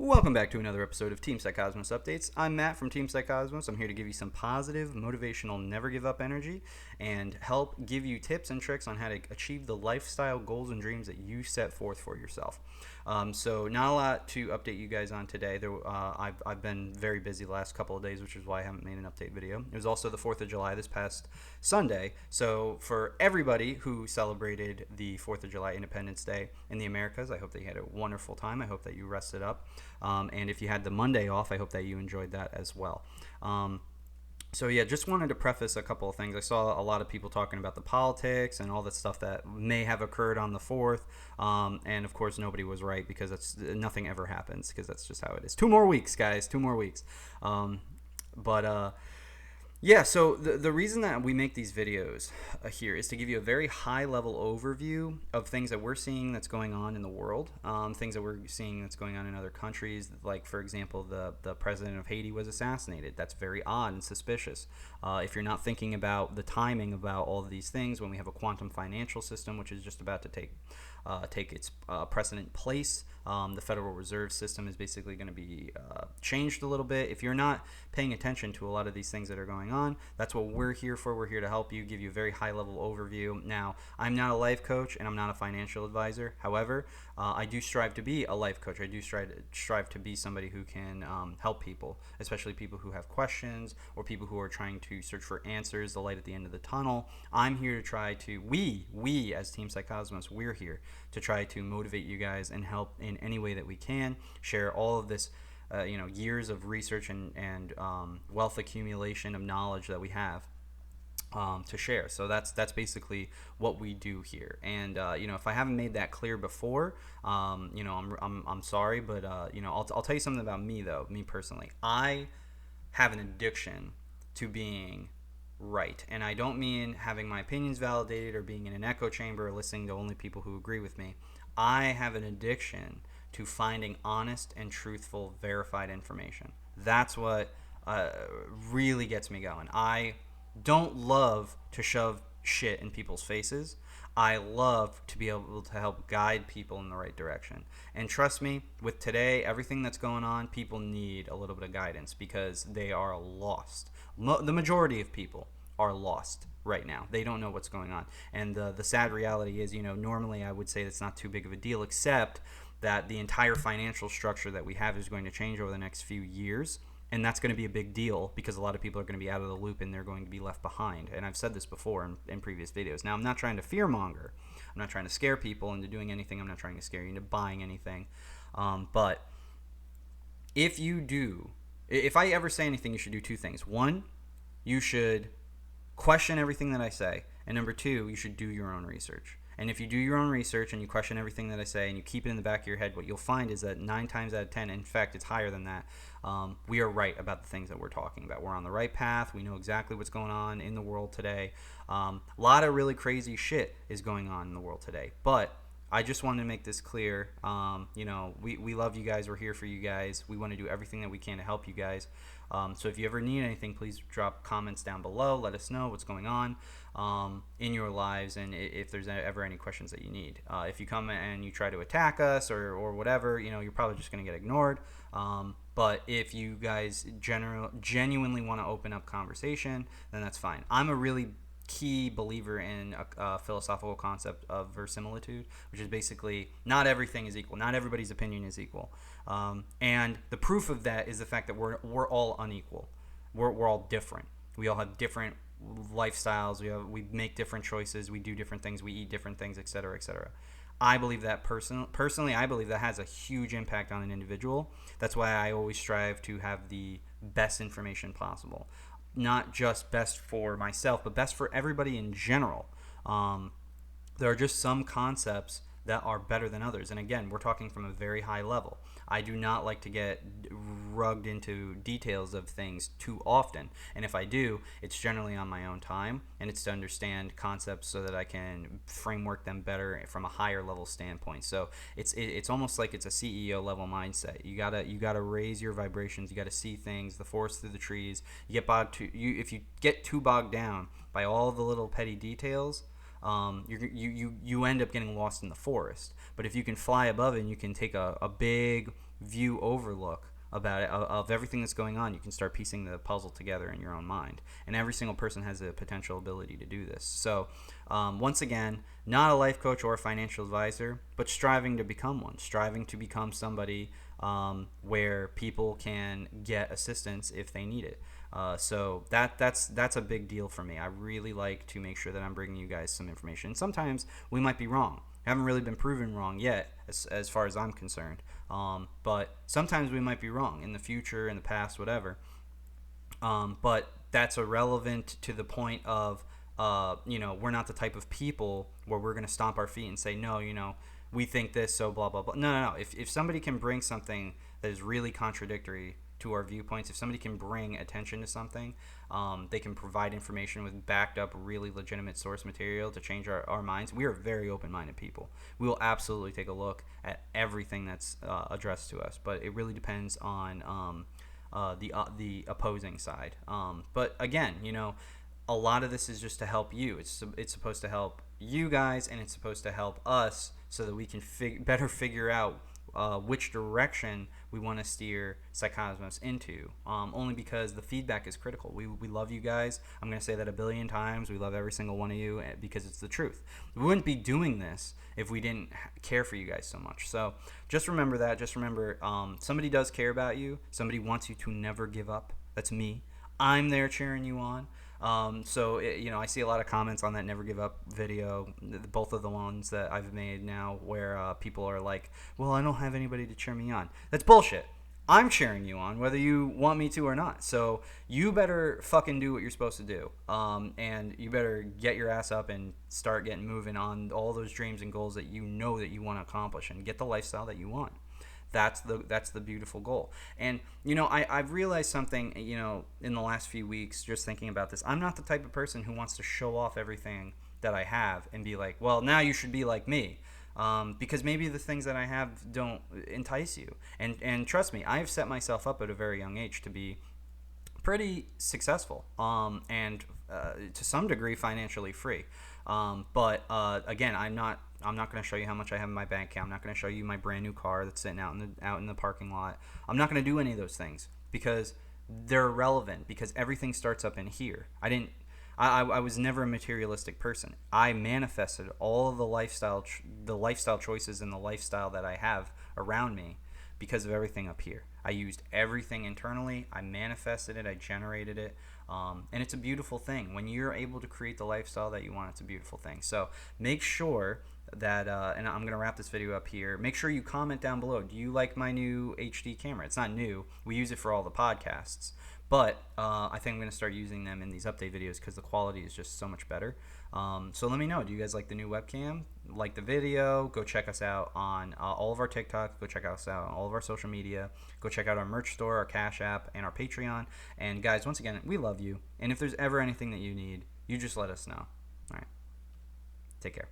Welcome back to another episode of Team Psycosmos Updates. I'm Matt from Team Psycosmos. I'm here to give you some positive, motivational, never give up energy and help give you tips and tricks on how to achieve the lifestyle goals and dreams that you set forth for yourself. So not a lot to update you guys on today. I've been very busy the last couple of days, which is why I haven't made an update video. It was also the 4th of July this past Sunday. So for everybody who celebrated the 4th of July Independence Day in the Americas, I hope that you had a wonderful time. I hope that you rested up. And if you had the Monday off, I hope that you enjoyed that as well. So yeah, just wanted to preface a couple of things. I saw a lot of people talking about the politics and all the stuff that may have occurred on the 4th. And of course, nobody was right because nothing ever happens because that's just how it is. 2 more weeks, guys. 2 more weeks. Yeah, so the reason that we make these videos here is to give you a very high-level overview of things that we're seeing that's going on in the world, things that we're seeing that's going on in other countries. Like, for example, the president of Haiti was assassinated. That's very odd and suspicious. If you're not thinking about the timing about all of these things, when we have a quantum financial system, which is just about to take its precedent place, the Federal Reserve System is basically going to be changed a little bit. If you're not paying attention to a lot of these things that are going on, that's what we're here for. We're here to help you, give you a very high-level overview. Now, I'm not a life coach and I'm not a financial advisor. However, I do strive to be a life coach. I do strive to be somebody who can help people, especially people who have questions or people who are trying to search for answers, the light at the end of the tunnel. I'm here to try to, we as Team Psycosmos, we're here to try to motivate you guys and help in any way that we can, share all of this years of research and wealth accumulation of knowledge that we have to share. So that's basically what we do here. And if I haven't made that clear before, I'm sorry, but I'll tell you something about me though. Me personally, I have an addiction to being right, and I don't mean having my opinions validated or being in an echo chamber or listening to only people who agree with me. I have an addiction to finding honest and truthful, verified information. That's what really gets me going. I don't love to shove shit in people's faces. I love to be able to help guide people in the right direction. And trust me, with today, everything that's going on, people need a little bit of guidance because they are lost. The majority of people are lost right now. They don't know what's going on. And the sad reality is, normally I would say it's not too big of a deal, except that the entire financial structure that we have is going to change over the next few years. And that's going to be a big deal because a lot of people are going to be out of the loop and they're going to be left behind. And I've said this before in previous videos. Now, I'm not trying to fearmonger. I'm not trying to scare people into doing anything. I'm not trying to scare you into buying anything. But if I ever say anything, you should do 2 things. 1, you should question everything that I say. And number 2, you should do your own research. And if you do your own research and you question everything that I say and you keep it in the back of your head, what you'll find is that 9 times out of 10, in fact, it's higher than that, we are right about the things that we're talking about. We're on the right path. We know exactly what's going on in the world today. A lot of really crazy shit is going on in the world today. But I just wanted to make this clear. We love you guys. We're here for you guys. We want to do everything that we can to help you guys. So if you ever need anything, please drop comments down below. Let us know what's going on in your lives and if there's ever any questions that you need. If you come and you try to attack us or whatever, you're probably just going to get ignored. But if you guys genuinely want to open up conversation, then that's fine. I'm a really key believer in a philosophical concept of verisimilitude, which is basically not everything is equal. Not everybody's opinion is equal. And the proof of that is the fact that we're all unequal. We're all different. We all have different lifestyles. We make different choices. We do different things. We eat different things, etc., etc. I believe that personally, I believe that has a huge impact on an individual. That's why I always strive to have the best information possible. Not just best for myself, but best for everybody in general. There are just some concepts that are better than others. And again, we're talking from a very high level. I do not like to get rugged into details of things too often. And if I do, it's generally on my own time, and it's to understand concepts so that I can framework them better from a higher level standpoint. So it's almost like it's a CEO level mindset. You gotta raise your vibrations. You gotta see things, the forest through the trees. If you get too bogged down by all the little petty details, you end up getting lost in the forest. But if you can fly above it and you can take a big view overlook about it, of everything that's going on. You can start piecing the puzzle together in your own mind, and every single person has a potential ability to do this. So once again, not a life coach or a financial advisor, but striving to become one, striving to become somebody where people can get assistance if they need it. So that's a big deal for me. I really like to make sure that I'm bringing you guys some information. Sometimes we might be wrong. Haven't really been proven wrong yet, as far as I'm concerned. But sometimes we might be wrong in the future, in the past, whatever. But that's irrelevant to the point of, we're not the type of people where we're going to stomp our feet and say, no, we think this, so blah, blah, blah. No. If somebody can bring something that is really contradictory to our viewpoints, if somebody can bring attention to something, they can provide information with backed up, really legitimate source material to change our minds. We are very open-minded people. We will absolutely take a look at everything that's addressed to us, but it really depends on the opposing side. But again, a lot of this is just to help you. It's supposed to help you guys, and it's supposed to help us so that we can better figure out which direction we want to steer Psycosmos into, only because the feedback is critical. We love you guys. I'm going to say that a billion times. We love every single one of you because it's the truth. We wouldn't be doing this if we didn't care for you guys so much. So just remember that. Just remember, somebody does care about you. Somebody wants you to never give up. That's me. I'm there cheering you on. I see a lot of comments on that Never Give Up video, both of the ones that I've made now, where people are like, well, I don't have anybody to cheer me on. That's bullshit. I'm cheering you on, whether you want me to or not. So you better fucking do what you're supposed to do. And you better get your ass up and start getting moving on all those dreams and goals that you know that you want to accomplish, and get the lifestyle that you want. That's the beautiful goal. And I've realized something, in the last few weeks, just thinking about this. I'm not the type of person who wants to show off everything that I have and be like, well, now you should be like me, because maybe the things that I have don't entice you. And trust me, I've set myself up at a very young age to be pretty successful, and to some degree financially free. But again, I'm not going to show you how much I have in my bank account. I'm not going to show you my brand new car that's sitting out in the parking lot. I'm not going to do any of those things because they're irrelevant, because everything starts up in here. I was never a materialistic person. I manifested all of the lifestyle choices and the lifestyle that I have around me because of everything up here. I used everything internally. I manifested it. I generated it. And it's a beautiful thing. When you're able to create the lifestyle that you want, it's a beautiful thing. So make sure that, and I'm going to wrap this video up here, make sure you comment down below. Do you like my new HD camera? It's not new. We use it for all the podcasts. But I think I'm going to start using them in these update videos because the quality is just so much better. So let me know. Do you guys like the new webcam? Like the video? Go check us out on all of our TikToks. Go check us out on all of our social media. Go check out our merch store, our Cash App, and our Patreon. And guys, once again, we love you. And if there's ever anything that you need, you just let us know. All right. Take care.